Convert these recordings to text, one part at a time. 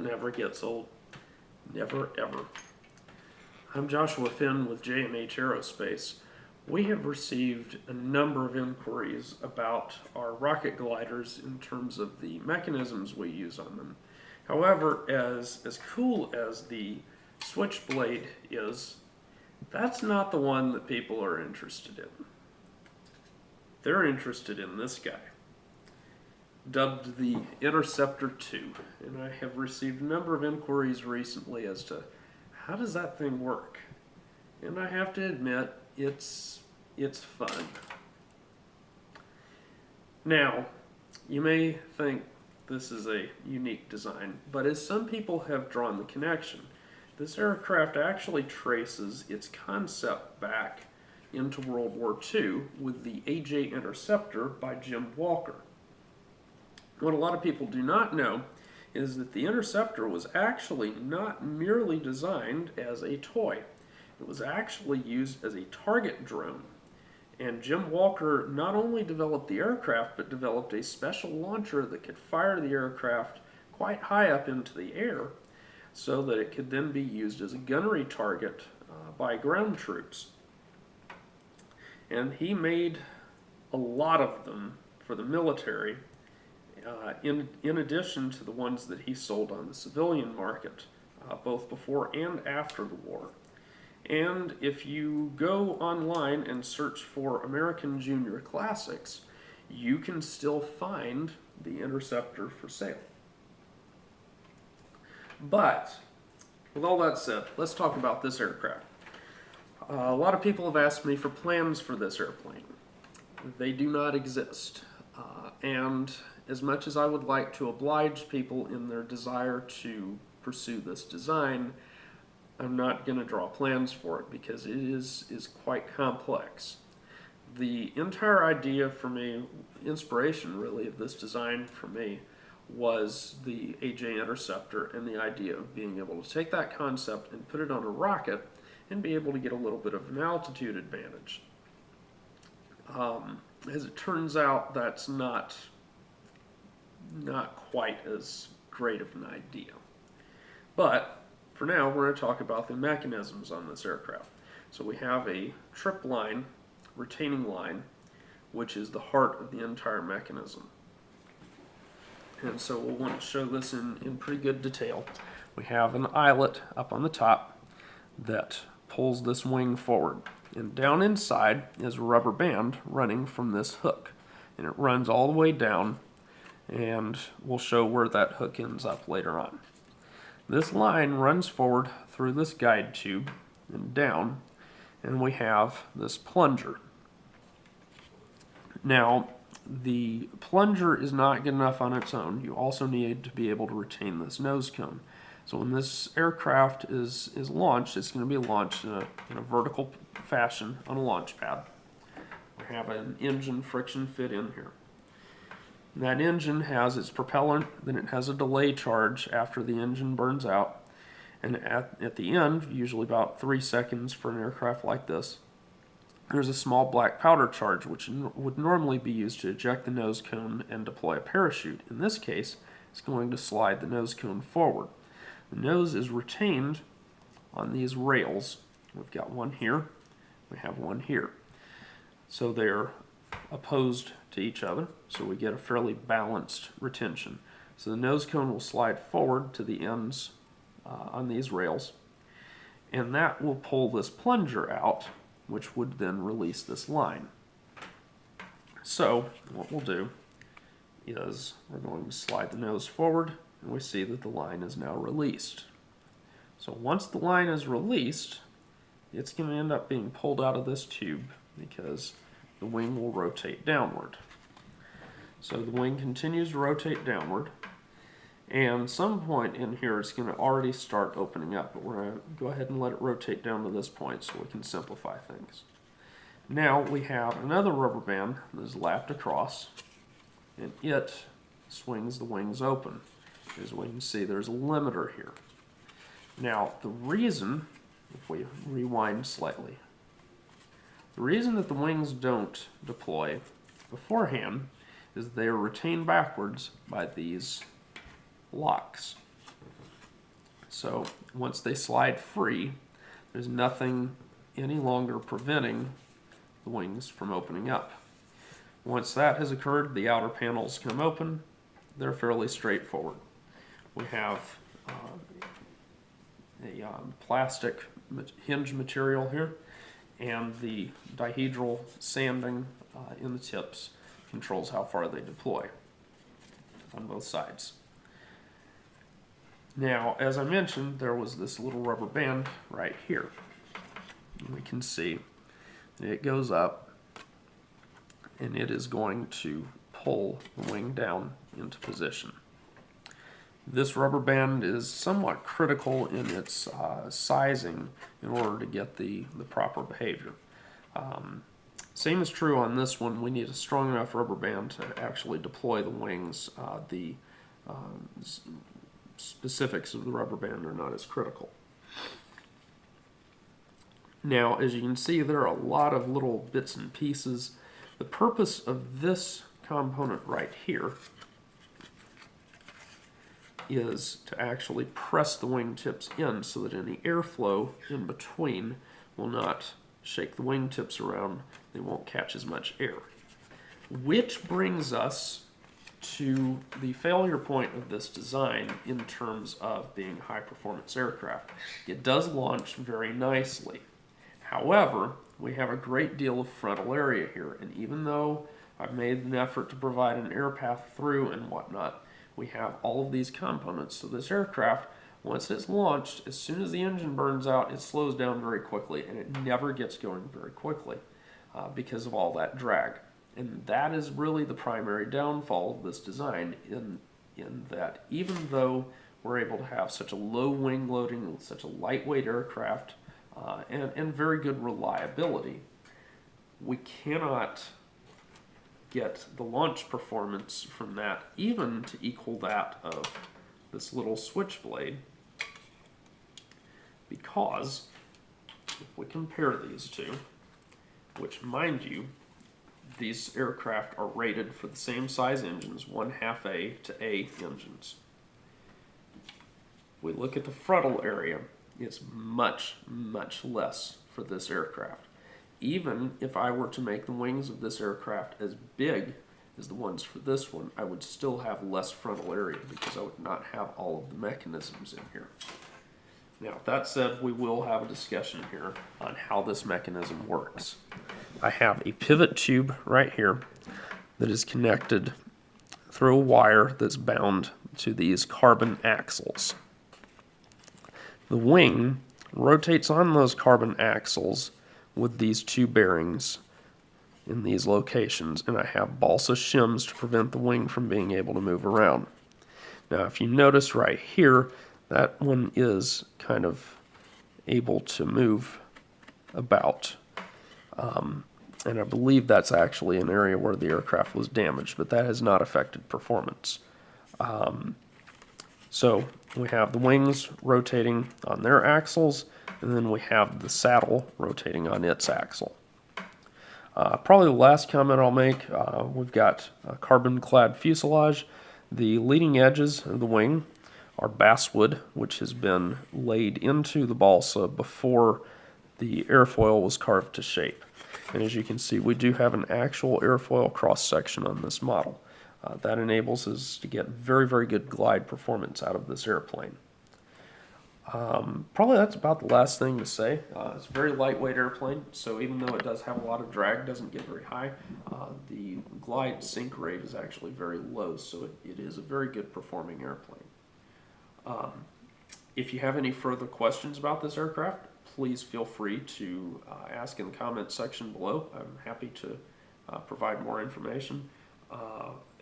never gets old. Never, ever. I'm Joshua Finn with J&H Aerospace. We have received a number of inquiries about our rocket gliders in terms of the mechanisms we use on them. However, as cool as the Switchblade is, that's not the one that people are interested in. They're interested in this guy, dubbed the Interceptor II, and I have received a number of inquiries recently as to how does that thing work? And I have to admit, it's fun. Now, you may think this is a unique design, but as some people have drawn the connection, this aircraft actually traces its concept back into World War II with the AJ Interceptor by Jim Walker. What a lot of people do not know is that the Interceptor was actually not merely designed as a toy. It was actually used as a target drone. And Jim Walker not only developed the aircraft, but developed a special launcher that could fire the aircraft quite high up into the air so that it could then be used as a gunnery target by ground troops. And he made a lot of them for the military, in addition to the ones that he sold on the civilian market, both before and after the war. And if you go online and search for American Junior Classics, you can still find the Interceptor for sale. But, with all that said, let's talk about this aircraft. A lot of people have asked me for plans for this airplane. They do not exist. And as much as I would like to oblige people in their desire to pursue this design, I'm not going to draw plans for it because it is quite complex. The entire idea for me, inspiration really of this design for me, was the AJ Interceptor and the idea of being able to take that concept and put it on a rocket and be able to get a little bit of an altitude advantage. As it turns out, that's not quite as great of an idea. But for now, we're going to talk about the mechanisms on this aircraft. So we have a trip line, retaining line, which is the heart of the entire mechanism. And so we'll want to show this in pretty good detail. We have an eyelet up on the top that pulls this wing forward. And down inside is a rubber band running from this hook. And it runs all the way down, and we'll show where that hook ends up later on. This line runs forward through this guide tube and down, and we have this plunger. Now, the plunger is not good enough on its own. You also need to be able to retain this nose cone. So when this aircraft is launched, it's going to be launched in a vertical fashion on a launch pad. We have an engine friction fit in here. And that engine has its propellant, then it has a delay charge after the engine burns out. And at the end, usually about 3 seconds for an aircraft like this, there's a small black powder charge which would normally be used to eject the nose cone and deploy a parachute. In this case, it's going to slide the nose cone forward. The nose is retained on these rails. We've got one here, we have one here. So they're opposed to each other, so we get a fairly balanced retention. So the nose cone will slide forward to the ends on these rails, and that will pull this plunger out, which would then release this line. So what we'll do is we're going to slide the nose forward, and we see that the line is now released. So once the line is released, it's going to end up being pulled out of this tube because the wing will rotate downward. So the wing continues to rotate downward, and some point in here it's going to already start opening up, but we're going to go ahead and let it rotate down to this point so we can simplify things. Now we have another rubber band that is lapped across, and it swings the wings open. As we can see, there's a limiter here. Now the reason, if we rewind slightly, the reason that the wings don't deploy beforehand is they are retained backwards by these locks. So once they slide free, there's nothing any longer preventing the wings from opening up. Once that has occurred, the outer panels come open. They're fairly straightforward. We have a plastic hinge material here, and the dihedral sanding in the tips controls how far they deploy on both sides. Now, as I mentioned, there was this little rubber band right here. We can see it goes up, and it is going to pull the wing down into position. This rubber band is somewhat critical in its sizing in order to get the proper behavior. Same is true on this one. We need a strong enough rubber band to actually deploy the wings. The specifics of the rubber band are not as critical. Now, as you can see, there are a lot of little bits and pieces. The purpose of this component right here is to actually press the wingtips in so that any airflow in between will not shake the wingtips around. They won't catch as much air. Which brings us to the failure point of this design in terms of being a high-performance aircraft. It does launch very nicely. However, we have a great deal of frontal area here, and even though I've made an effort to provide an air path through and whatnot, we have all of these components. So this aircraft, once it's launched, as soon as the engine burns out, it slows down very quickly, and it never gets going very quickly because of all that drag. And that is really the primary downfall of this design, in that even though we're able to have such a low wing loading with such a lightweight aircraft and very good reliability, we cannot get the launch performance from that even to equal that of this little switchblade, because if we compare these two, which, mind you, these aircraft are rated for the same size engines, 1/2 A to A engines. We look at the frontal area, it's much, much less for this aircraft. Even if I were to make the wings of this aircraft as big as the ones for this one, I would still have less frontal area because I would not have all of the mechanisms in here. Now, that said, we will have a discussion here on how this mechanism works. I have a pivot tube right here that is connected through a wire that's bound to these carbon axles. The wing rotates on those carbon axles with these two bearings in these locations, and I have balsa shims to prevent the wing from being able to move around. Now, if you notice right here, that one is kind of able to move about. And I believe that's actually an area where the aircraft was damaged, but that has not affected performance. So we have the wings rotating on their axles, and then we have the saddle rotating on its axle. Probably the last comment I'll make, we've got a carbon-clad fuselage. The leading edges of the wing are basswood, which has been laid into the balsa before the airfoil was carved to shape. And as you can see, we do have an actual airfoil cross-section on this model. That enables us to get very, very good glide performance out of this airplane. Probably that's about the last thing to say. It's a very lightweight airplane, so even though it does have a lot of drag, doesn't get very high, the glide sink rate is actually very low, so it is a very good performing airplane. If you have any further questions about this aircraft, please feel free to ask in the comments section below. I'm happy to provide more information.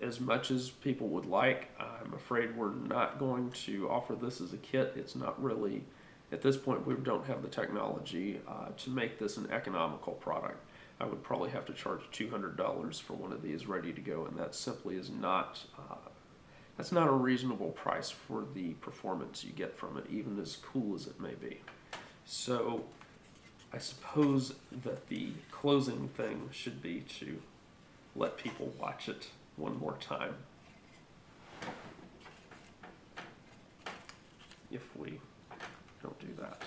As much as people would like, I'm afraid we're not going to offer this as a kit. It's not really, at this point, we don't have the technology to make this an economical product. I would probably have to charge $200 for one of these ready to go, and that simply is not, that's not a reasonable price for the performance you get from it, even as cool as it may be. So I suppose that the closing thing should be to let people watch it one more time. If we don't do that.